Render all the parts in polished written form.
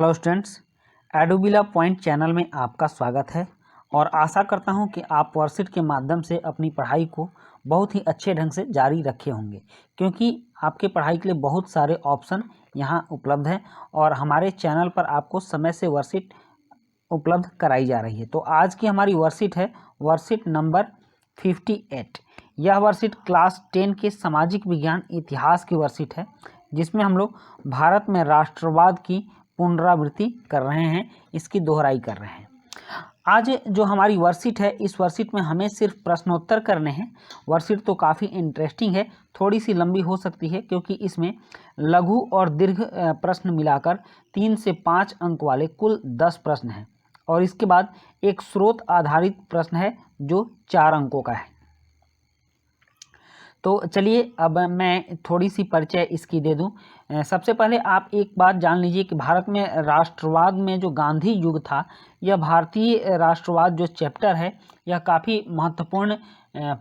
Hello students, एडुबिला point channel में आपका स्वागत है और आशा करता हूं कि आप वर्कशीट के माध्यम से अपनी पढ़ाई को बहुत ही अच्छे ढंग से जारी रखे होंगे, क्योंकि आपके पढ़ाई के लिए बहुत सारे ऑप्शन यहां उपलब्ध हैं और हमारे चैनल पर आपको समय से वर्कशीट उपलब्ध कराई जा रही है। तो आज की हमारी वर्कशीट है वर्कशीट नंबर 58। यह वर्कशीट क्लास 10 के सामाजिक विज्ञान इतिहास की वर्कशीट है, जिसमें हम लोग भारत में राष्ट्रवाद की पुनरावृत्ति कर रहे हैं, इसकी दोहराई कर रहे हैं। आज जो हमारी वर्कशीट है, इस वर्कशीट में हमें सिर्फ प्रश्नोत्तर करने हैं। वर्कशीट तो काफ़ी इंटरेस्टिंग है, थोड़ी सी लंबी हो सकती है क्योंकि इसमें लघु और दीर्घ प्रश्न मिलाकर 3 से 5 अंक वाले कुल 10 प्रश्न हैं और इसके बाद एक स्रोत आधारित प्रश्न है जो 4 अंकों का है। तो चलिए अब मैं थोड़ी सी परिचय इसकी दे दूं। सबसे पहले आप एक बात जान लीजिए कि भारत में राष्ट्रवाद में जो गांधी युग था, यह भारतीय राष्ट्रवाद जो चैप्टर है, यह काफ़ी महत्वपूर्ण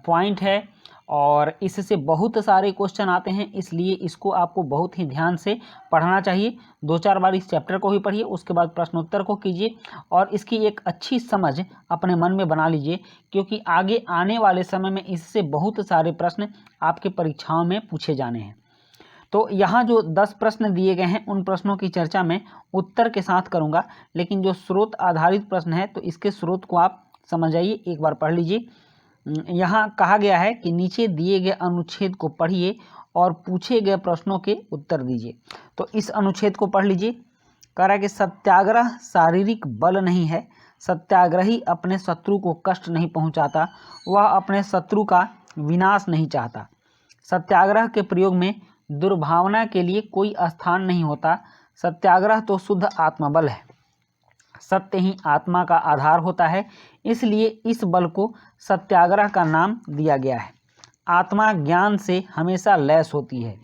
पॉइंट है और इससे बहुत सारे क्वेश्चन आते हैं, इसलिए इसको आपको बहुत ही ध्यान से पढ़ना चाहिए। 2-4 बार इस चैप्टर को भी पढ़िए, उसके बाद प्रश्नोत्तर को कीजिए और इसकी एक अच्छी समझ अपने मन में बना लीजिए, क्योंकि आगे आने वाले समय में इससे बहुत सारे प्रश्न आपके परीक्षाओं में पूछे जाने हैं। तो यहाँ जो 10 प्रश्न दिए गए हैं, उन प्रश्नों की चर्चा मैं उत्तर के साथ करूँगा, लेकिन जो स्रोत आधारित प्रश्न है तो इसके स्रोत को आप समझ आइए, एक बार पढ़ लीजिए। यहाँ कहा गया है कि नीचे दिए गए अनुच्छेद को पढ़िए और पूछे गए प्रश्नों के उत्तर दीजिए। तो इस अनुच्छेद को पढ़ लीजिए। कह रहा है कि सत्याग्रह शारीरिक बल नहीं है, सत्याग्रही अपने शत्रु को कष्ट नहीं पहुंचाता, वह अपने शत्रु का विनाश नहीं चाहता। सत्याग्रह के प्रयोग में दुर्भावना के लिए कोई स्थान नहीं होता। सत्याग्रह तो शुद्ध आत्मबल है, सत्य ही आत्मा का आधार होता है, इसलिए इस बल को सत्याग्रह का नाम दिया गया है। आत्मा ज्ञान से हमेशा लैस होती है,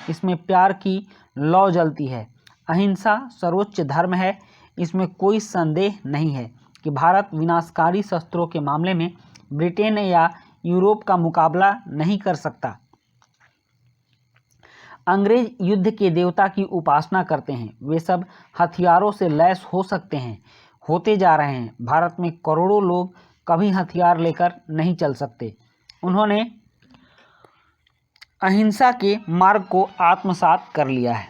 इसमें प्यार की लौ जलती है। अहिंसा सर्वोच्च धर्म है, इसमें कोई संदेह नहीं है कि भारत विनाशकारी शस्त्रों के मामले में ब्रिटेन या यूरोप का मुकाबला नहीं कर सकता। अंग्रेज युद्ध के देवता की उपासना करते हैं, वे सब हथियारों से लैस हो सकते हैं, होते जा रहे हैं। भारत में करोड़ों लोग कभी हथियार लेकर नहीं चल सकते। उन्होंने अहिंसा के मार्ग को आत्मसात कर लिया है।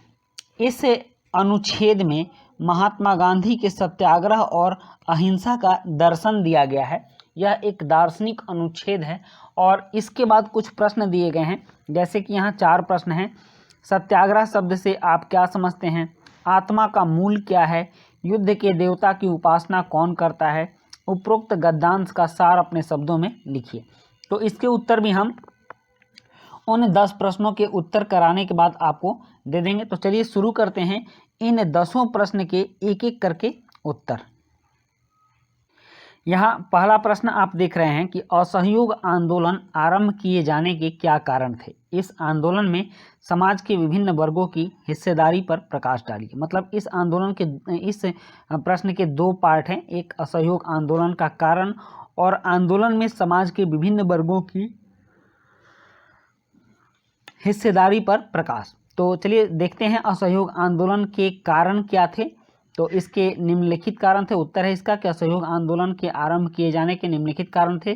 इस अनुच्छेद में महात्मा गांधी के सत्याग्रह और अहिंसा का दर्शन दिया गया है। यह एक दार्शनिक अनुच्छेद है और इसके बाद कुछ प्रश्न दिए गए हैं, जैसे कि यहाँ 4 प्रश्न हैं। सत्याग्रह शब्द से आप क्या समझते हैं? आत्मा का मूल क्या है? युद्ध के देवता की उपासना कौन करता है? उपरोक्त गद्यांश का सार अपने शब्दों में लिखिए। तो इसके उत्तर भी हम उन 10 प्रश्नों के उत्तर कराने के बाद आपको दे देंगे। तो चलिए शुरू करते हैं इन 10 प्रश्न के एक एक करके उत्तर। यहाँ पहला प्रश्न आप देख रहे हैं कि असहयोग आंदोलन आरंभ किए जाने के क्या कारण थे? इस आंदोलन में समाज के विभिन्न वर्गों की हिस्सेदारी पर प्रकाश डालिए। मतलब इस आंदोलन के इस प्रश्न के 2 पार्ट हैं, एक असहयोग आंदोलन का कारण और आंदोलन में समाज के विभिन्न वर्गों की हिस्सेदारी पर प्रकाश। तो चलिए देखते हैं असहयोग आंदोलन के कारण क्या थे। तो इसके निम्नलिखित कारण थे। उत्तर है इसका कि असहयोग आंदोलन के आरंभ किए जाने के निम्नलिखित कारण थे।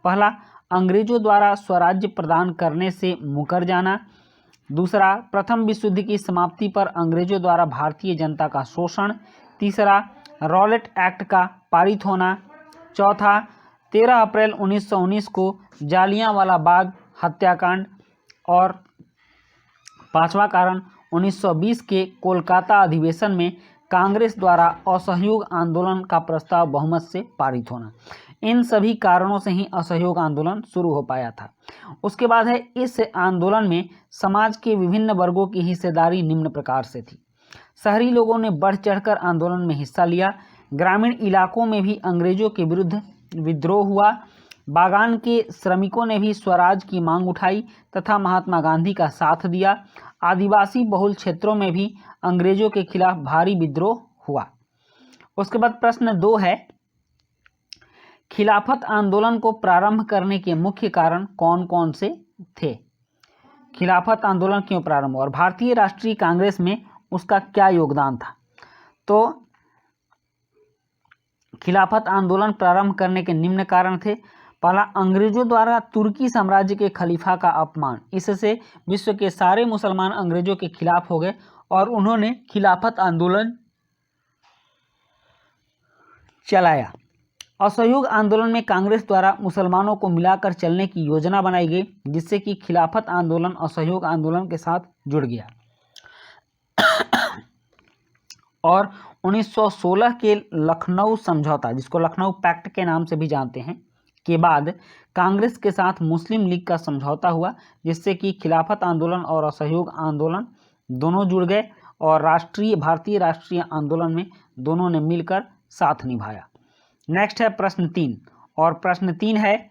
पहला, अंग्रेजों द्वारा स्वराज्य प्रदान करने से मुकर जाना। दूसरा, प्रथम विश्व युद्ध की समाप्ति पर अंग्रेजों द्वारा भारतीय जनता का शोषण। तीसरा, रॉलेट एक्ट का पारित होना। चौथा, 13 अप्रैल 1919 को जालियांवाला बाग हत्याकांड। और पांचवा कारण, 1920 के कोलकाता अधिवेशन में कांग्रेस द्वारा असहयोग आंदोलन का प्रस्ताव बहुमत से पारित होना। इन सभी कारणों से ही असहयोग आंदोलन शुरू हो पाया था। उसके बाद है, इस आंदोलन में समाज के विभिन्न वर्गों की हिस्सेदारी निम्न प्रकार से थी। शहरी लोगों ने बढ़ चढ़कर आंदोलन में हिस्सा लिया। ग्रामीण इलाकों में भी अंग्रेजों के विरुद्ध विद्रोह हुआ। बागान के श्रमिकों ने भी स्वराज की मांग उठाई तथा महात्मा गांधी का साथ दिया। आदिवासी बहुल क्षेत्रों में भी अंग्रेजों के खिलाफ भारी विद्रोह हुआ। उसके बाद प्रश्न 2 है, खिलाफत आंदोलन को प्रारंभ करने के मुख्य कारण कौन कौन से थे? खिलाफत आंदोलन क्यों प्रारंभ हुआ और भारतीय राष्ट्रीय कांग्रेस में उसका क्या योगदान था? तो खिलाफत आंदोलन प्रारंभ करने के निम्न कारण थे। पहला, अंग्रेजों द्वारा तुर्की साम्राज्य के खलीफा का अपमान। इससे विश्व के सारे मुसलमान अंग्रेजों के खिलाफ हो गए और उन्होंने खिलाफत आंदोलन चलाया। असहयोग आंदोलन में कांग्रेस द्वारा मुसलमानों को मिलाकर चलने की योजना बनाई गई, जिससे कि खिलाफत आंदोलन असहयोग आंदोलन के साथ जुड़ गया। और 1916 के लखनऊ समझौता, जिसको लखनऊ पैक्ट के नाम से भी जानते हैं, के बाद कांग्रेस के साथ मुस्लिम लीग का समझौता हुआ, जिससे कि खिलाफत आंदोलन और असहयोग आंदोलन दोनों जुड़ गए और भारतीय राष्ट्रीय आंदोलन में दोनों ने मिलकर साथ निभाया। नेक्स्ट है प्रश्न 3, और प्रश्न 3 है,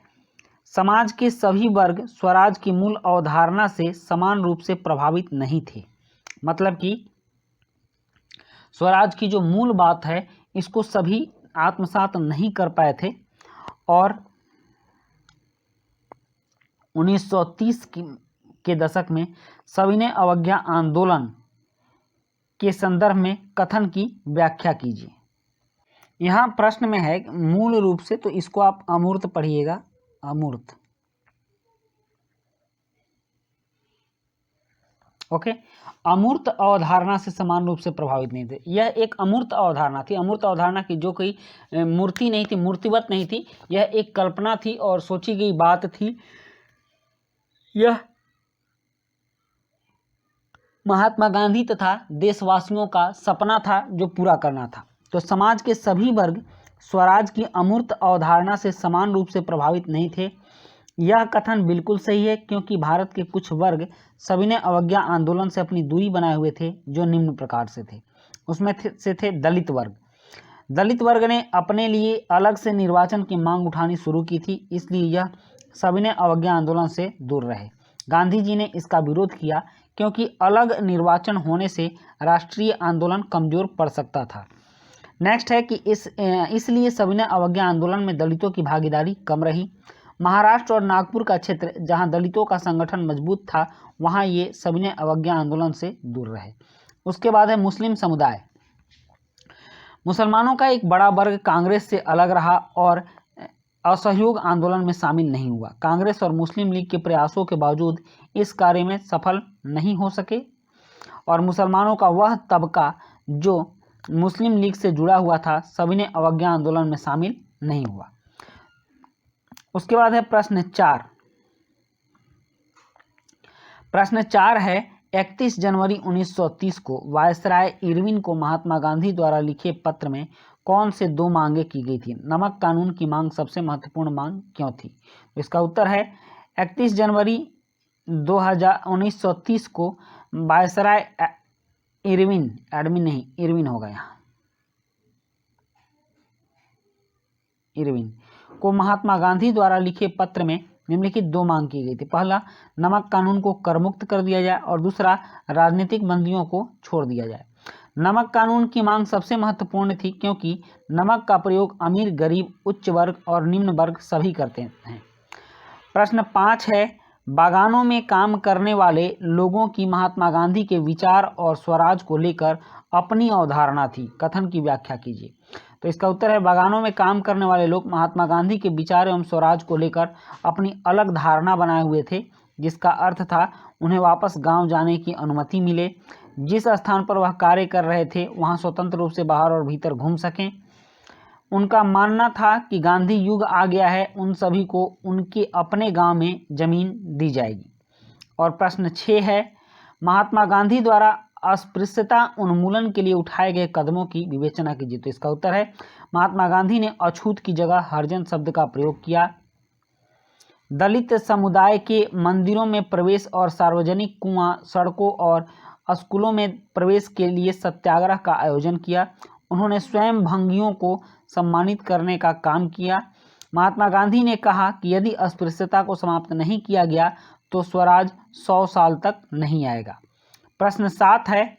समाज के सभी वर्ग स्वराज की मूल अवधारणा से समान रूप से प्रभावित नहीं थे। मतलब कि स्वराज की जो मूल बात है इसको सभी आत्मसात नहीं कर पाए थे और 1930 के दशक में सविनय अवज्ञा आंदोलन के संदर्भ में कथन की व्याख्या कीजिए। यहाँ प्रश्न में है मूल रूप से, तो इसको आप अमूर्त पढ़िएगा, अमूर्त। ओके, अमूर्त अवधारणा से समान रूप से प्रभावित नहीं थे। यह एक अमूर्त अवधारणा थी। अमूर्त अवधारणा की जो कोई मूर्ति नहीं थी, मूर्तिवत नहीं थी, यह एक कल्पना थी और सोची गई बात थी। यह महात्मा गांधी तथा देशवासियों का सपना था जो पूरा करना था। तो समाज के सभी वर्ग स्वराज की अमूर्त अवधारणा से समान रूप से प्रभावित नहीं थे। यह कथन बिल्कुल सही है, क्योंकि भारत के कुछ वर्ग सविनय अवज्ञा आंदोलन से अपनी दूरी बनाए हुए थे, जो निम्न प्रकार से थे। उसमें से थे दलित वर्ग। दलित वर्ग ने अपने लिए अलग से निर्वाचन की मांग उठानी शुरू की थी, इसलिए यह सविनय अवज्ञा आंदोलन से दूर रहे। गांधी जी ने इसका विरोध किया, क्योंकि अलग निर्वाचन होने से राष्ट्रीय आंदोलन कमजोर पड़ सकता था। नेक्स्ट है कि इसलिए सविनय अवज्ञा आंदोलन में दलितों की भागीदारी कम रही। महाराष्ट्र और नागपुर का क्षेत्र जहां दलितों का संगठन मजबूत था, वहां ये सविनय अवज्ञा आंदोलन से दूर रहे। उसके बाद है मुस्लिम समुदाय। मुसलमानों का एक बड़ा वर्ग कांग्रेस से अलग रहा और असहयोग आंदोलन में शामिल नहीं हुआ। कांग्रेस और मुस्लिम लीग के प्रयासों के बावजूद इस कार्य में सफल नहीं हो सके और मुसलमानों का वह तबका जो मुस्लिम लीग से जुड़ा हुआ था, सविनय अवज्ञा आंदोलन में शामिल नहीं हुआ। उसके बाद है प्रश्न 4। प्रश्न 4 है, 31 जनवरी 1930 को वायसराय इरविन को महात्मा गांधी द्वारा लिखे पत्र में कौन से 2 मांगे की गई थी? नमक कानून की मांग सबसे महत्वपूर्ण मांग क्यों थी? तो इसका उत्तर है 31 जनवरी 1930 को वायसराय इरविन, एडमिन नहीं, इरविन होगा यहाँ, इरविन को महात्मा गांधी द्वारा लिखे पत्र में निम्नलिखित 2 मांग की गई थी। पहला, नमक कानून को करमुक्त कर दिया जाए और दूसरा, राजनीतिक बंदियों को छोड़ दिया जाए। नमक कानून की मांग सबसे महत्वपूर्ण थी, क्योंकि नमक का प्रयोग अमीर, गरीब, उच्च वर्ग और निम्न वर्ग सभी करते हैं। प्रश्न 5 है, बागानों में काम करने वाले लोगों की महात्मा गांधी के विचार और स्वराज को लेकर अपनी अवधारणा थी, कथन की व्याख्या कीजिए। तो इसका उत्तर है, बागानों में काम करने वाले लोग महात्मा गांधी के विचार एवं स्वराज को लेकर अपनी अलग धारणा बनाए हुए थे, जिसका अर्थ था उन्हें वापस गांव जाने की अनुमति मिले, जिस स्थान पर वह कार्य कर रहे थे वहां स्वतंत्र रूप से बाहर और भीतर घूम सकें। उनका मानना था कि गांधी युग आ गया है, उन सभी को उनके अपने गांव में जमीन दी जाएगी। और प्रश्न 6 है, महात्मा गांधी द्वारा अस्पृश्यता उन्मूलन के लिए उठाए गए कदमों की विवेचना कीजिए। तो इसका उत्तर है, महात्मा गांधी ने अछूत की जगह हरिजन शब्द का प्रयोग किया। दलित समुदाय के मंदिरों में प्रवेश और सार्वजनिक कुआं, सड़कों और स्कूलों में प्रवेश के लिए सत्याग्रह का आयोजन किया। उन्होंने स्वयं भंगियों को सम्मानित करने का काम किया। महात्मा गांधी ने कहा कि यदि अस्पृश्यता को समाप्त नहीं किया गया तो स्वराज 100 साल तक नहीं आएगा। प्रश्न 7 है,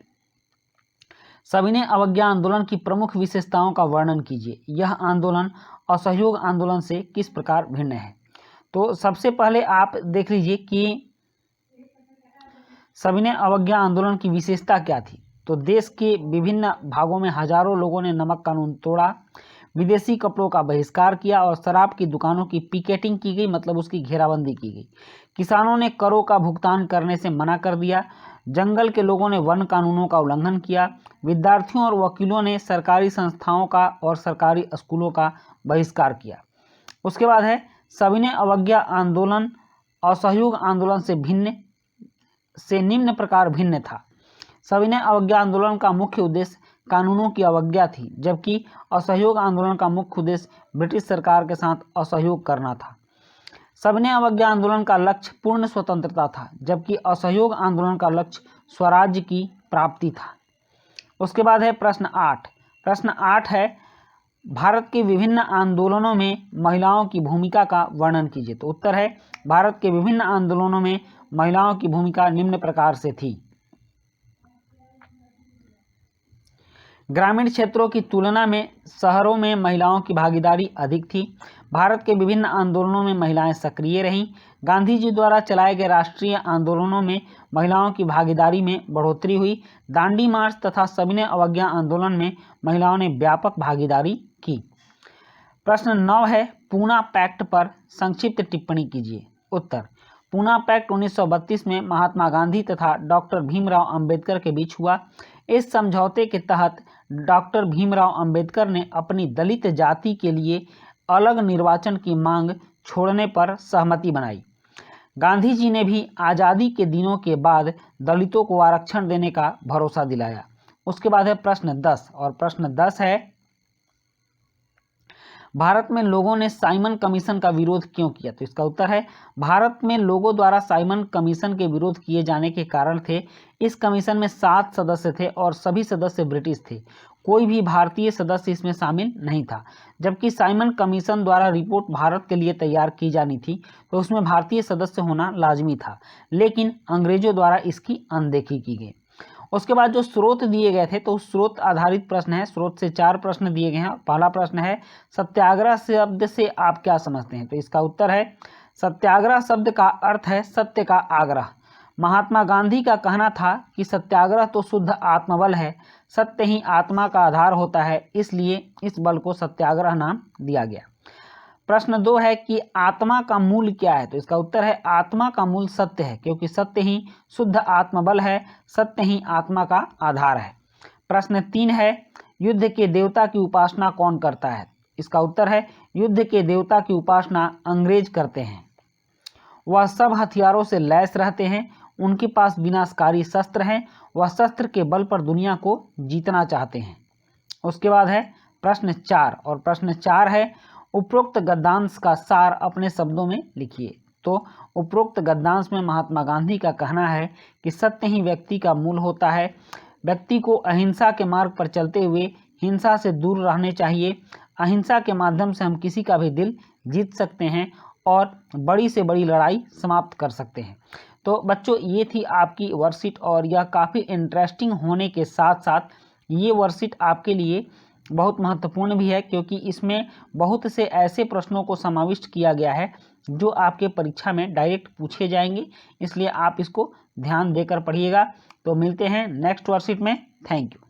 सविनय अवज्ञा आंदोलन की प्रमुख विशेषताओं का वर्णन कीजिए। यह आंदोलन असहयोग आंदोलन से किस प्रकार भिन्न है? तो सबसे पहले आप देख लीजिए कि सविनय अवज्ञा आंदोलन की विशेषता क्या थी। तो देश के विभिन्न भागों में हजारों लोगों ने नमक कानून तोड़ा। विदेशी कपड़ों का बहिष्कार किया और शराब की दुकानों की पिकेटिंग की गई, मतलब उसकी घेराबंदी की गई। किसानों ने करों का भुगतान करने से मना कर दिया। जंगल के लोगों ने वन कानूनों का उल्लंघन किया। विद्यार्थियों और वकीलों ने सरकारी संस्थाओं का और सरकारी स्कूलों का बहिष्कार किया। उसके बाद है सविनय अवज्ञा आंदोलन असहयोग आंदोलन से निम्न प्रकार भिन्न था। सविनय अवज्ञा आंदोलन का मुख्य उद्देश्य कानूनों की अवज्ञा थी, जबकि असहयोग आंदोलन का मुख्य उद्देश्य ब्रिटिश सरकार के साथ असहयोग करना था। सविनय अवज्ञा आंदोलन का लक्ष्य पूर्ण स्वतंत्रता था, जबकि असहयोग आंदोलन का लक्ष्य स्वराज्य की प्राप्ति था। उसके बाद है प्रश्न 8। प्रश्न 8 है भारत के विभिन्न आंदोलनों में महिलाओं की भूमिका का वर्णन कीजिए। तो उत्तर है भारत के विभिन्न आंदोलनों में महिलाओं की भूमिका निम्न प्रकार से थी। ग्रामीण क्षेत्रों की तुलना में शहरों में महिलाओं की भागीदारी अधिक थी। भारत के विभिन्न आंदोलनों में महिलाएं सक्रिय रहीं। गांधी जी द्वारा चलाए गए राष्ट्रीय आंदोलनों में महिलाओं की भागीदारी में बढ़ोतरी हुई। दांडी मार्च तथा सविनय अवज्ञा आंदोलन में महिलाओं ने व्यापक भागीदारी की। प्रश्न 9 है पूना पैक्ट पर संक्षिप्त टिप्पणी कीजिए। उत्तर पूना पैक्ट 1932 में महात्मा गांधी तथा डॉक्टर भीमराव अंबेडकर के बीच हुआ। इस समझौते के तहत डॉक्टर भीमराव अंबेडकर ने अपनी दलित जाति के लिए अलग निर्वाचन की मांग छोड़ने पर सहमति बनाई। गांधी जी ने भी आज़ादी के दिनों के बाद दलितों को आरक्षण देने का भरोसा दिलाया। उसके बाद है प्रश्न 10 और प्रश्न 10 है भारत में लोगों ने साइमन कमीशन का विरोध क्यों किया। तो इसका उत्तर है भारत में लोगों द्वारा साइमन कमीशन के विरोध किए जाने के कारण थे। इस कमीशन में 7 सदस्य थे और सभी सदस्य ब्रिटिश थे। कोई भी भारतीय सदस्य इसमें शामिल नहीं था। जबकि साइमन कमीशन द्वारा रिपोर्ट भारत के लिए तैयार की जानी थी तो उसमें भारतीय सदस्य होना लाजमी था, लेकिन अंग्रेजों द्वारा इसकी अनदेखी की गई। उसके बाद जो स्रोत दिए गए थे तो स्रोत आधारित प्रश्न है। स्रोत से 4 प्रश्न दिए गए हैं। पहला प्रश्न है सत्याग्रह शब्द से आप क्या समझते हैं। तो इसका उत्तर है सत्याग्रह शब्द का अर्थ है सत्य का आग्रह। महात्मा गांधी का कहना था कि सत्याग्रह तो शुद्ध आत्मबल है, सत्य ही आत्मा का आधार होता है, इसलिए इस बल को सत्याग्रह नाम दिया गया। प्रश्न 2 है कि आत्मा का मूल क्या है। तो इसका उत्तर है आत्मा का मूल सत्य है, क्योंकि सत्य ही शुद्ध आत्मबल है, सत्य ही आत्मा का आधार है। प्रश्न 3 है युद्ध के देवता की उपासना कौन करता है। इसका उत्तर है युद्ध के देवता की उपासना अंग्रेज करते हैं। वह सब हथियारों से लैस रहते हैं, उनके पास विनाशकारी शस्त्र हैं, वह शस्त्र के बल पर दुनिया को जीतना चाहते हैं। उसके बाद है प्रश्न 4 और प्रश्न 4 है उपरोक्त गद्यांश का सार अपने शब्दों में लिखिए। तो उपरोक्त गद्यांश में महात्मा गांधी का कहना है कि सत्य ही व्यक्ति का मूल होता है। व्यक्ति को अहिंसा के मार्ग पर चलते हुए हिंसा से दूर रहने चाहिए। अहिंसा के माध्यम से हम किसी का भी दिल जीत सकते हैं और बड़ी से बड़ी लड़ाई समाप्त कर सकते हैं। तो बच्चों ये थी आपकी वर्कशीट और यह काफ़ी इंटरेस्टिंग होने के साथ साथ ये वर्कशीट आपके लिए बहुत महत्वपूर्ण भी है, क्योंकि इसमें बहुत से ऐसे प्रश्नों को समाविष्ट किया गया है जो आपके परीक्षा में डायरेक्ट पूछे जाएंगे, इसलिए आप इसको ध्यान देकर पढ़िएगा। तो मिलते हैं नेक्स्ट वर्कशीट में। Thank you.